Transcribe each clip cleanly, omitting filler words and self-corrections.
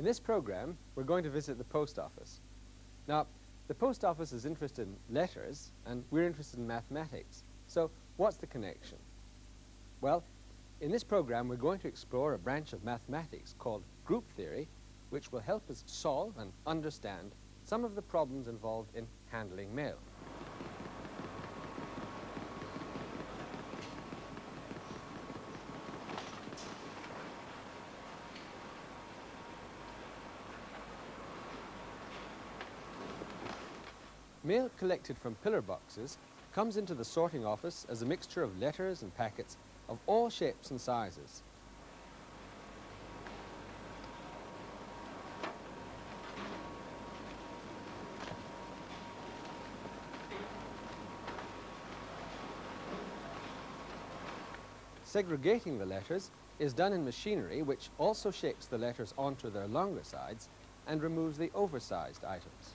In this program, we're going to visit the post office. Now, the post office is interested in letters, and we're interested in mathematics. So, what's the connection? Well, in this program, we're going to explore a branch of mathematics called group theory, which will help us solve and understand some of the problems involved in handling mail. Mail collected from pillar boxes comes into the sorting office as a mixture of letters and packets of all shapes and sizes. Segregating the letters is done in machinery, which also shapes the letters onto their longer sides and removes the oversized items.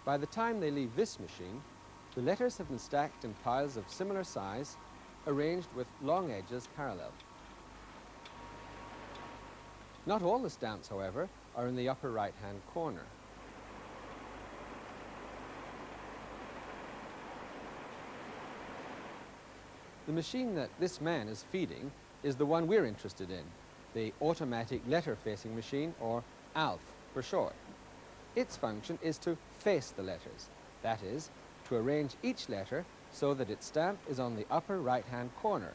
By the time they leave this machine, the letters have been stacked in piles of similar size, arranged with long edges parallel. Not all the stamps, however, are in the upper right-hand corner. The machine that this man is feeding is the one we're interested in, the automatic letter-facing machine, or ALF for short. Its function is to face the letters, that is, to arrange each letter so that its stamp is on the upper right-hand corner,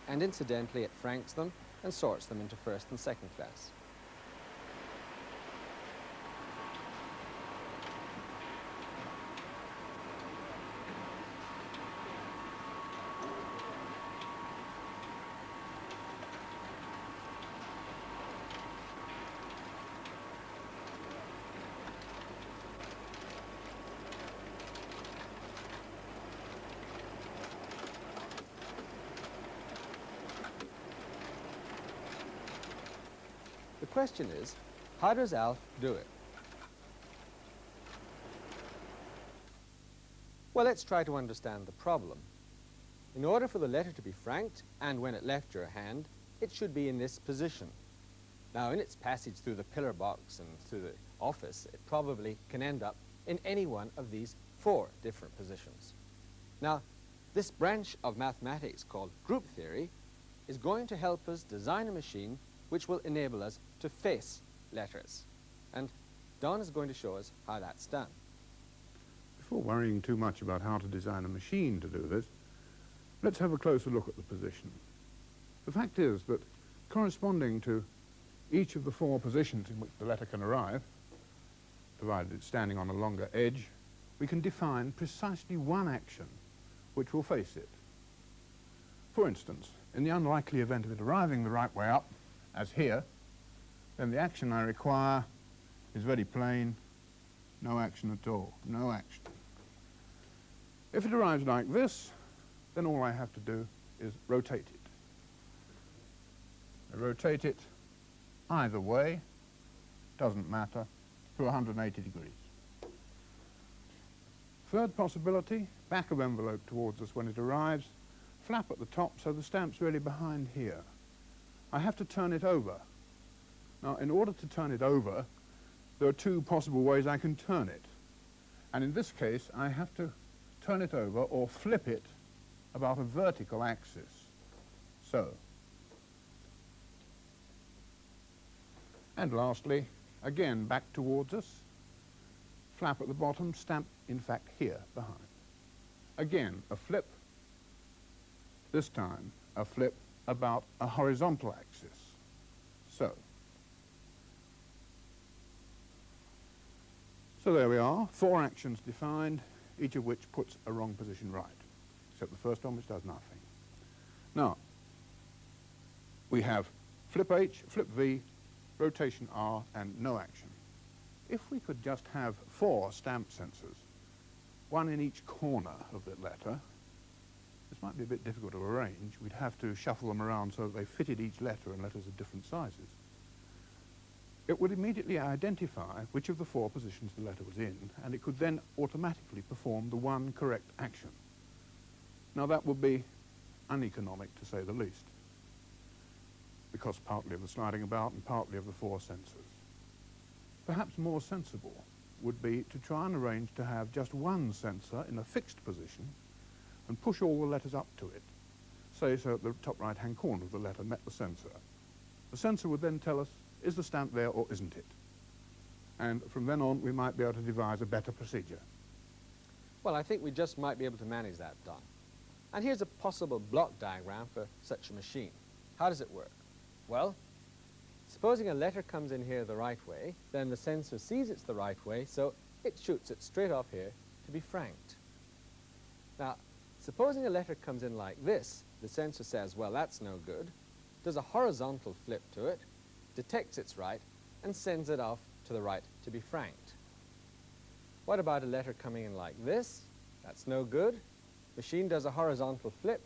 and incidentally it franks them and sorts them into first and second class. The question is, how does ALF do it? Well, let's try to understand the problem. In order for the letter to be franked, and when it left your hand, it should be in this position. Now, in its passage through the pillar box and through the office, it probably can end up in any one of these 4 different positions. Now, this branch of mathematics called group theory is going to help us design a machine which will enable us to face letters. And Don is going to show us how that's done. Before worrying too much about how to design a machine to do this, let's have a closer look at the position. The fact is that corresponding to each of the 4 positions in which the letter can arrive, provided it's standing on a longer edge, we can define precisely one action which will face it. For instance, in the unlikely event of it arriving the right way up, as here, then the action I require is very plain, no action at all, no action. If it arrives like this, then all I have to do is rotate it. I rotate it either way, doesn't matter, to 180 degrees. Third possibility, back of envelope towards us when it arrives, flap at the top so the stamp's really behind here. I have to turn it over. Now, in order to turn it over, there are 2 possible ways I can turn it. And in this case, I have to turn it over or flip it about a vertical axis. So. And lastly, again, back towards us, flap at the bottom, stamp, in fact, here behind. Again, a flip. This time, a flip about a horizontal axis. So there we are, 4 actions defined, each of which puts a wrong position right, except the first one, which does nothing. Now, we have flip H, flip V, rotation R, and no action. If we could just have 4 stamp sensors, one in each corner of the letter, This might be a bit difficult to arrange. We'd have to shuffle them around so that they fitted each letter and letters of different sizes. It would immediately identify which of the 4 positions the letter was in, and it could then automatically perform the one correct action. Now that would be uneconomic, to say the least, because partly of the sliding about and partly of the 4 sensors. Perhaps more sensible would be to try and arrange to have just one sensor in a fixed position and push all the letters up to it, say so at the top right-hand corner of the letter met the sensor. The sensor would then tell us, is the stamp there or isn't it? And from then on, we might be able to devise a better procedure. Well, I think we just might be able to manage that, Don. And here's a possible block diagram for such a machine. How does it work? Well, supposing a letter comes in here the right way, then the sensor sees it's the right way, so it shoots it straight off here to be franked. Now, supposing a letter comes in like this, the sensor says, well, that's no good, does a horizontal flip to it, detects it's right, and sends it off to the right to be franked. What about a letter coming in like this? That's no good. Machine does a horizontal flip.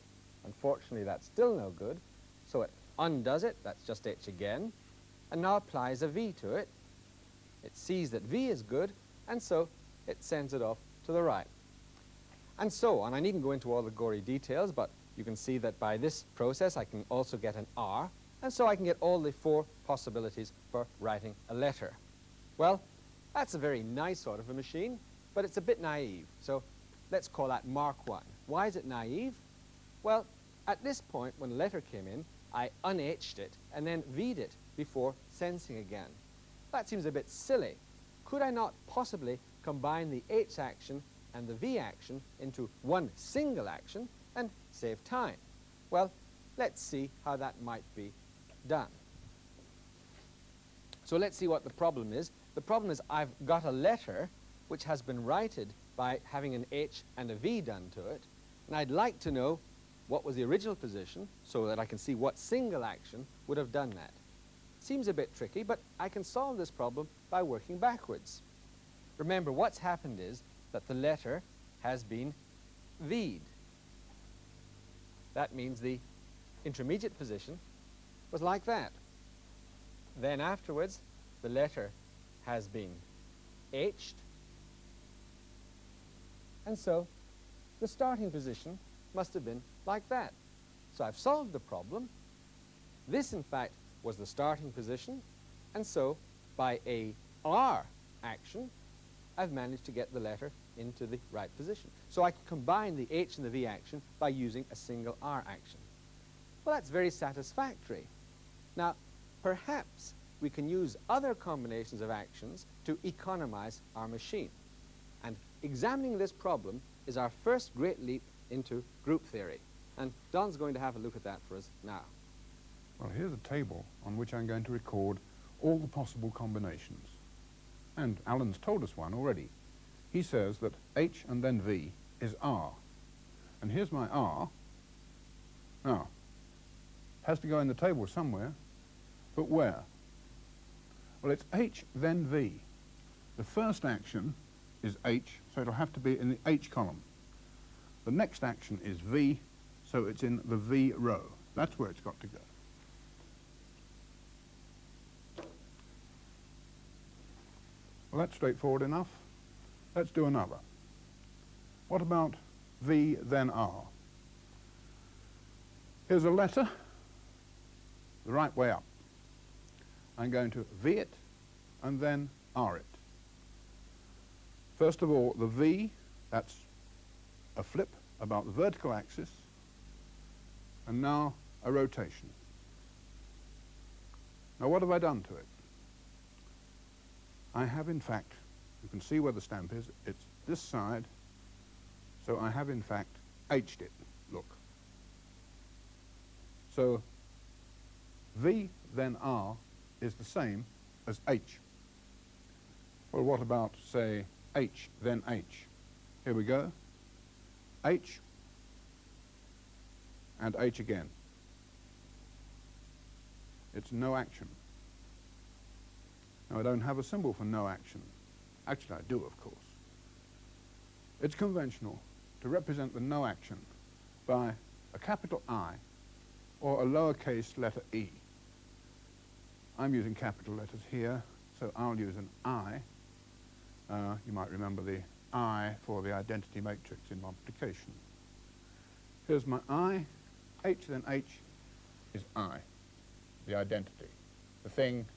Unfortunately, that's still no good. So it undoes it, that's just H again, and now applies a V to it. It sees that V is good, and so it sends it off to the right. And so on. I needn't go into all the gory details, but you can see that by this process I can also get an R, and so I can get all the 4 possibilities for writing a letter. Well, that's a very nice sort of a machine, but it's a bit naive. So let's call that Mark 1. Why is it naive? Well, at this point, when a letter came in, I un-H'd it and then V'd it before sensing again. That seems a bit silly. Could I not possibly combine the H action and the V action into one single action and save time? Well, let's see how that might be done. So let's see what the problem is. The problem is I've got a letter which has been righted by having an H and a V done to it, and I'd like to know what was the original position so that I can see what single action would have done that. Seems a bit tricky, but I can solve this problem by working backwards. Remember, what's happened is that the letter has been V'd. That means the intermediate position was like that. Then afterwards, the letter has been H'd, and so the starting position must have been like that. So I've solved the problem. This, in fact, was the starting position, and so by a R action, I've managed to get the letter into the right position. So I can combine the H and the V action by using a single R action. Well, that's very satisfactory. Now, perhaps we can use other combinations of actions to economize our machine. And examining this problem is our first great leap into group theory. And Don's going to have a look at that for us now. Well, here's a table on which I'm going to record all the possible combinations. And Alan's told us one already. He says that H and then V is R. And here's my R. Now, it has to go in the table somewhere, but where? Well, it's H, then V. The first action is H, so it'll have to be in the H column. The next action is V, so it's in the V row. That's where it's got to go. Well, that's straightforward enough. Let's do another. What about V, then R? Here's a letter, the right way up. I'm going to V it and then R it. First of all, the V, that's a flip about the vertical axis, and now a rotation. Now what have I done to it? I have, in fact, you can see where the stamp is, it's this side, so I have, in fact, H'd it, look. So V, then R, is the same as H. Well, what about, say, H, then H? Here we go. H, and H again. It's no action. Now, I don't have a symbol for no action. Actually, I do, of course. It's conventional to represent the no action by a capital I or a lowercase letter e. I'm using capital letters here, so I'll use an I. You might remember the I for the identity matrix in multiplication. Here's my I, H then H is I, the identity, the thing,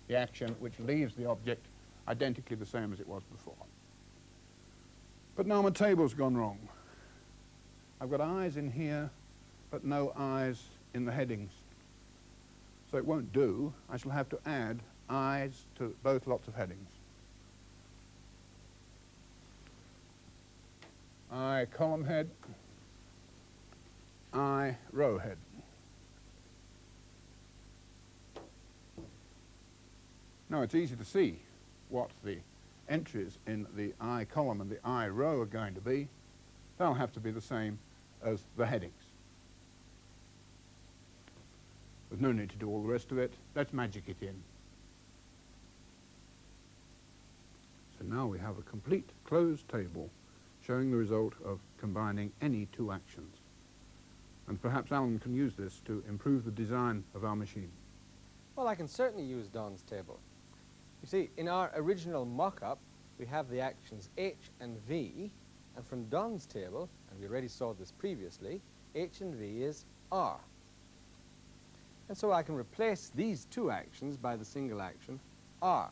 the action which leaves the object identically the same as it was before. But now my table's gone wrong. I've got I's in here, but no I's in the headings. So it won't do. I shall have to add I's to both lots of headings. I column head, I row head. Now it's easy to see what the entries in the I column and the I row are going to be. They'll have to be the same as the headings. There's no need to do all the rest of it. Let's magic it in. So now we have a complete closed table showing the result of combining any two actions. And perhaps Alan can use this to improve the design of our machine. Well, I can certainly use Don's table. You see, in our original mock-up, we have the actions H and V, and from Don's table, and we already saw this previously, H and V is R. And so I can replace these two actions by the single action R.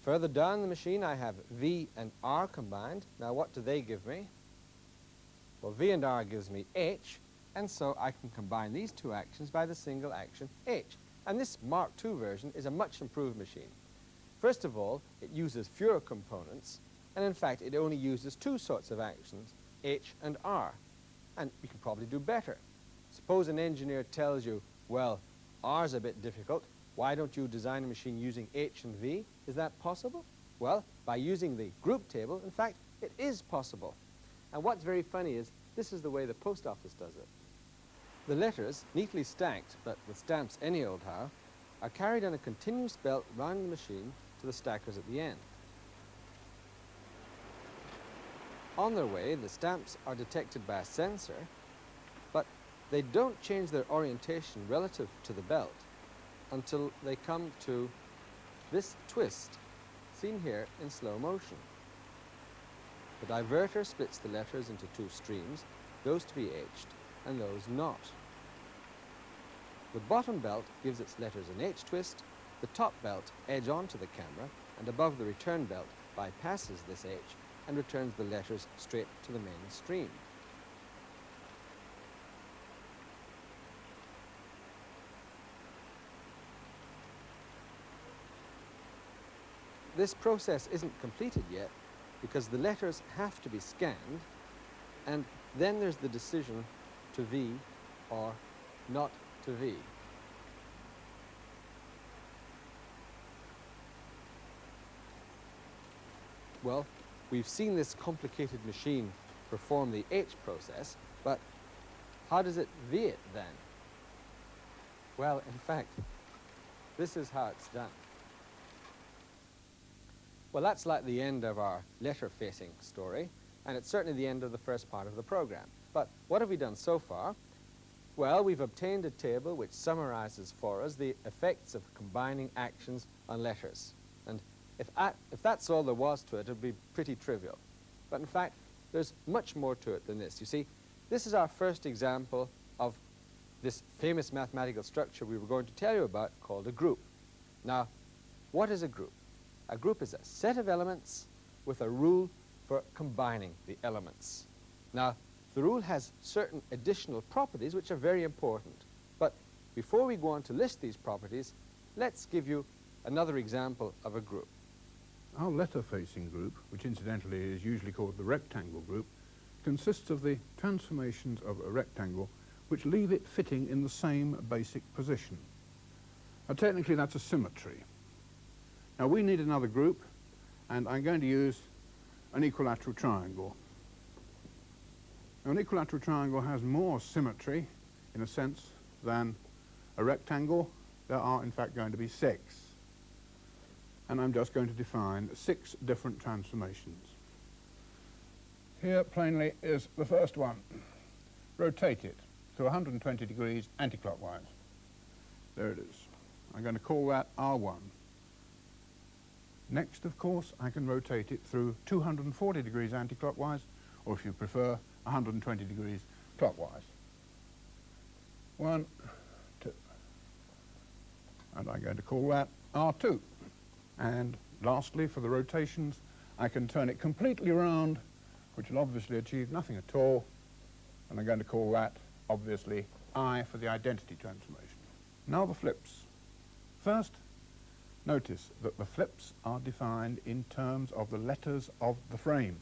Further down the machine, I have V and R combined. Now, what do they give me? Well, V and R gives me H, and so I can combine these two actions by the single action H. And this Mark II version is a much improved machine. First of all, it uses fewer components, and in fact, it only uses two sorts of actions, H and R. And you can probably do better. Suppose an engineer tells you, well, R's a bit difficult. Why don't you design a machine using H and V? Is that possible? Well, by using the group table, in fact, it is possible. And what's very funny is this is the way the post office does it. The letters, neatly stacked, but with stamps any old how, are carried on a continuous belt round the machine to the stackers at the end. On their way, the stamps are detected by a sensor, but they don't change their orientation relative to the belt until they come to this twist, seen here in slow motion. The diverter splits the letters into two streams, those to be H'd and those not. The bottom belt gives its letters an H twist, the top belt edge onto the camera, and above the return belt bypasses this H and returns the letters straight to the main stream. This process isn't completed yet because the letters have to be scanned, and then there's the decision to V or not to V. Well, we've seen this complicated machine perform the H process, but how does it V it then? Well, in fact, this is how it's done. Well, that's like the end of our letter-facing story, and it's certainly the end of the first part of the program. But what have we done so far? Well, we've obtained a table which summarizes for us the effects of combining actions on letters. And if that's all there was to it, it would be pretty trivial. But in fact, there's much more to it than this. You see, this is our first example of this famous mathematical structure we were going to tell you about called a group. Now, what is a group? A group is a set of elements with a rule for combining the elements. Now, the rule has certain additional properties which are very important. But before we go on to list these properties, let's give you another example of a group. Our letter-facing group, which incidentally is usually called the rectangle group, consists of the transformations of a rectangle which leave it fitting in the same basic position. Now, technically, that's a symmetry. Now, we need another group, and I'm going to use an equilateral triangle. Now, an equilateral triangle has more symmetry, in a sense, than a rectangle. There are, in fact, going to be 6. And I'm just going to define 6 different transformations. Here, plainly, is the first one. rotate it to 120 degrees anti-clockwise. There it is. I'm going to call that R1. Next, of course, I can rotate it through 240 degrees anti-clockwise, or if you prefer, 120 degrees clockwise. 1, 2. And I'm going to call that R2. And lastly, for the rotations, I can turn it completely around, which will obviously achieve nothing at all, and I'm going to call that, obviously, I for the identity transformation. Now the flips. First, notice that the flips are defined in terms of the letters of the frame,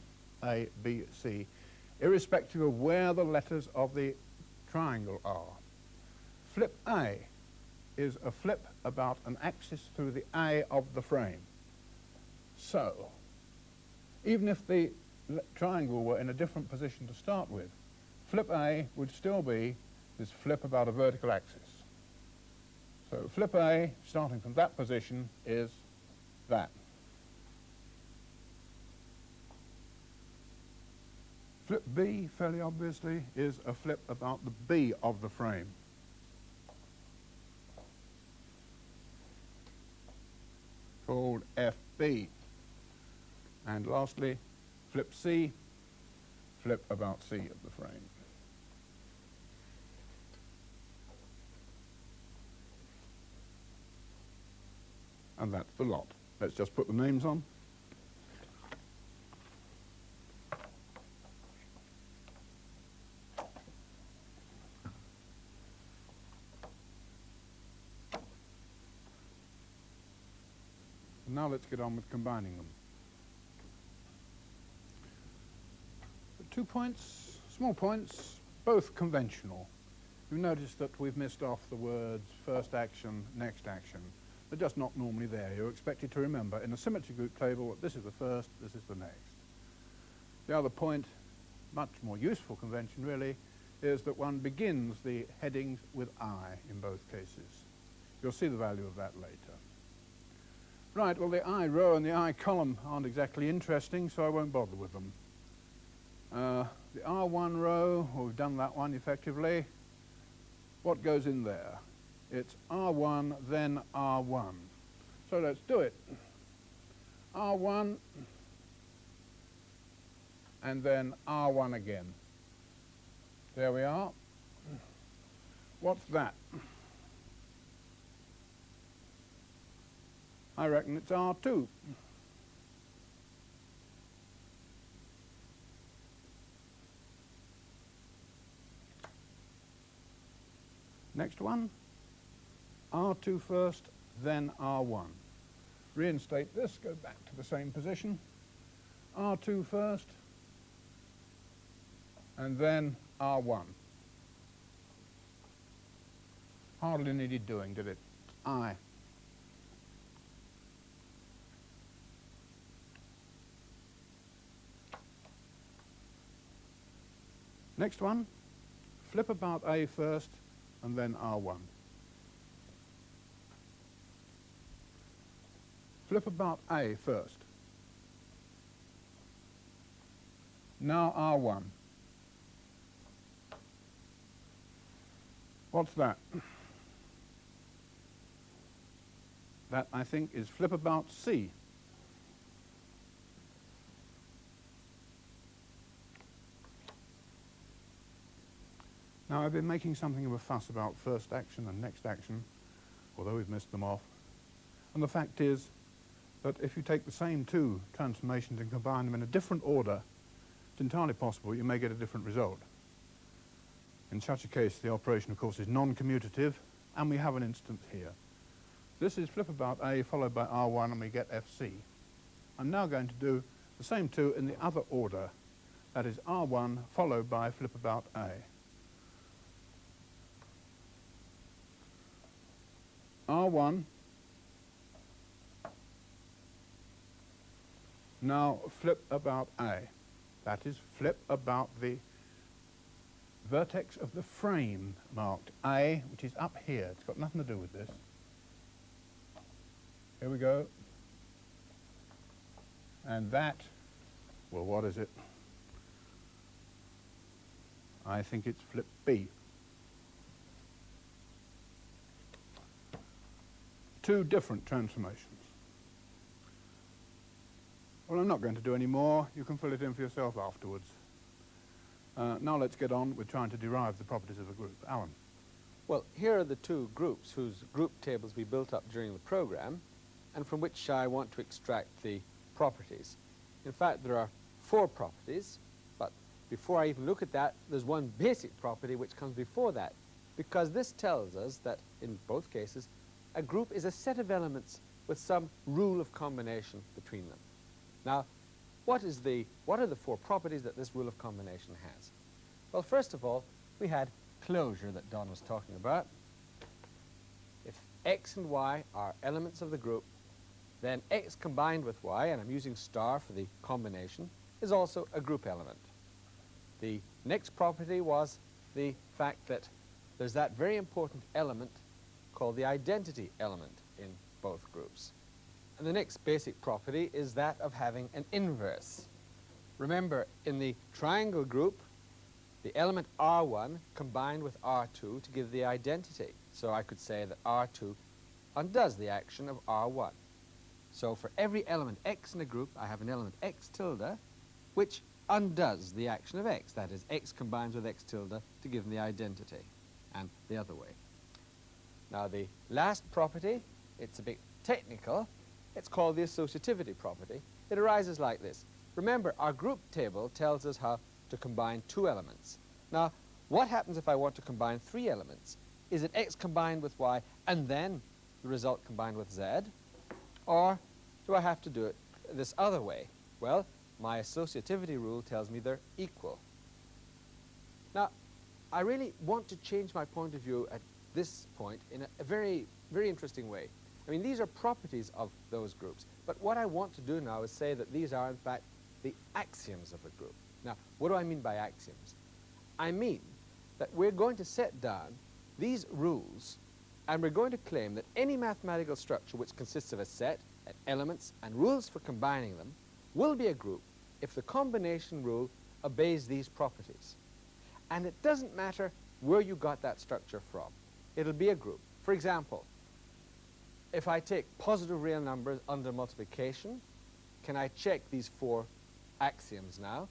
A, B, C, irrespective of where the letters of the triangle are. Flip A is a flip about an axis through the A of the frame. So, even if the triangle were in a different position to start with, flip A would still be this flip about a vertical axis. So flip A, starting from that position, is that. Flip B, fairly obviously, is a flip about the B of the frame. Called FB. And lastly, flip C, flip about C of the frame. And that's the lot. Let's just put the names on. And now let's get on with combining them. 2 points, small points, both conventional. You've noticed that we've missed off the words first action, next action. They're just not normally there. You're expected to remember in a symmetry group table that this is the first, this is the next. The other point, much more useful convention really, is that one begins the headings with I in both cases. You'll see the value of that later. Right, well the I row and the I column aren't exactly interesting, so I won't bother with them. The R1 row, well, we've done that one effectively. What goes in there? It's R1, then R1. So let's do it. R1, and then R1 again. There we are. What's that? I reckon it's R2. Next one, R2 first, then R1. Reinstate this, go back to the same position. R2 first, and then R1. Hardly needed doing, did it? I. Next one, flip about A first, and then R1. Flip about A first. Now R1. What's that? That, I think, is flip about C. Now, I've been making something of a fuss about first action and next action, although we've missed them off. And the fact is that if you take the same two transformations and combine them in a different order, it's entirely possible you may get a different result. In such a case, the operation, of course, is non-commutative, and we have an instance here. This is flip about A followed by R1, and we get FC. I'm now going to do the same two in the other order. That is R1 followed by flip about A. R1, now flip about A. That is flip about the vertex of the frame marked A, which is up here. It's got nothing to do with this. Here we go. And that, well, what is it? I think it's flip B. Two different transformations. Well, I'm not going to do any more. You can fill it in for yourself afterwards. Now let's get on with trying to derive the properties of a group. Alan. Well, here are the two groups whose group tables we built up during the program and from which I want to extract the properties. In fact, there are 4 properties, but before I even look at that, there's one basic property which comes before that, because this tells us that, in both cases, a group is a set of elements with some rule of combination between them. Now, what are the 4 properties that this rule of combination has? Well, first of all, we had closure that Don was talking about. If x and y are elements of the group, then x combined with y, and I'm using star for the combination, is also a group element. The next property was the fact that there's that very important element called the identity element in both groups. And the next basic property is that of having an inverse. Remember, in the triangle group, the element R1 combined with R2 to give the identity. So I could say that R2 undoes the action of R1. So for every element x in a group, I have an element x tilde, which undoes the action of x. That is, x combines with x tilde to give them the identity, and the other way. Now, the last property, it's a bit technical. It's called the associativity property. It arises like this. Remember, our group table tells us how to combine 2 elements. Now, what happens if I want to combine 3 elements? Is it x combined with y and then the result combined with z? Or do I have to do it this other way? Well, my associativity rule tells me they're equal. Now, I really want to change my point of view at this point in a very, very interesting way. I mean, these are properties of those groups. But what I want to do now is say that these are, in fact, the axioms of a group. Now, what do I mean by axioms? I mean that we're going to set down these rules, and we're going to claim that any mathematical structure which consists of a set of elements and rules for combining them will be a group if the combination rule obeys these properties. And it doesn't matter where you got that structure from. It'll be a group. For example, if I take positive real numbers under multiplication, can I check these 4 axioms now?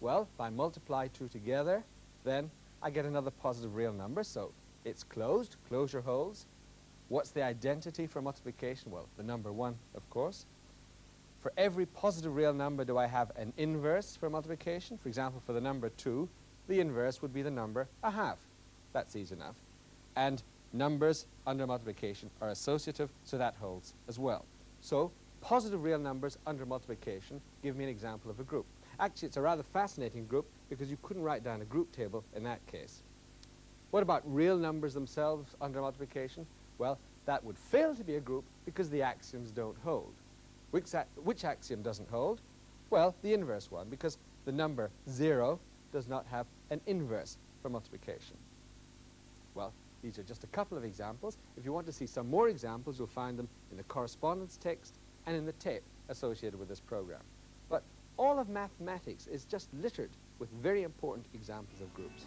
Well, if I multiply 2 together, then I get another positive real number, so it's closed, closure holds. What's the identity for multiplication? Well, the number 1, of course. For every positive real number, do I have an inverse for multiplication? For example, for the number 2, the inverse would be the number 1/2. That's easy enough. And numbers under multiplication are associative, so that holds as well. So positive real numbers under multiplication give me an example of a group. Actually, it's a rather fascinating group because you couldn't write down a group table in that case. What about real numbers themselves under multiplication? Well, that would fail to be a group because the axioms don't hold. Which axiom doesn't hold? Well, the inverse one, because the number 0 does not have an inverse for multiplication. Well, these are just a couple of examples. If you want to see some more examples, you'll find them in the correspondence text and in the tape associated with this program. But all of mathematics is just littered with very important examples of groups.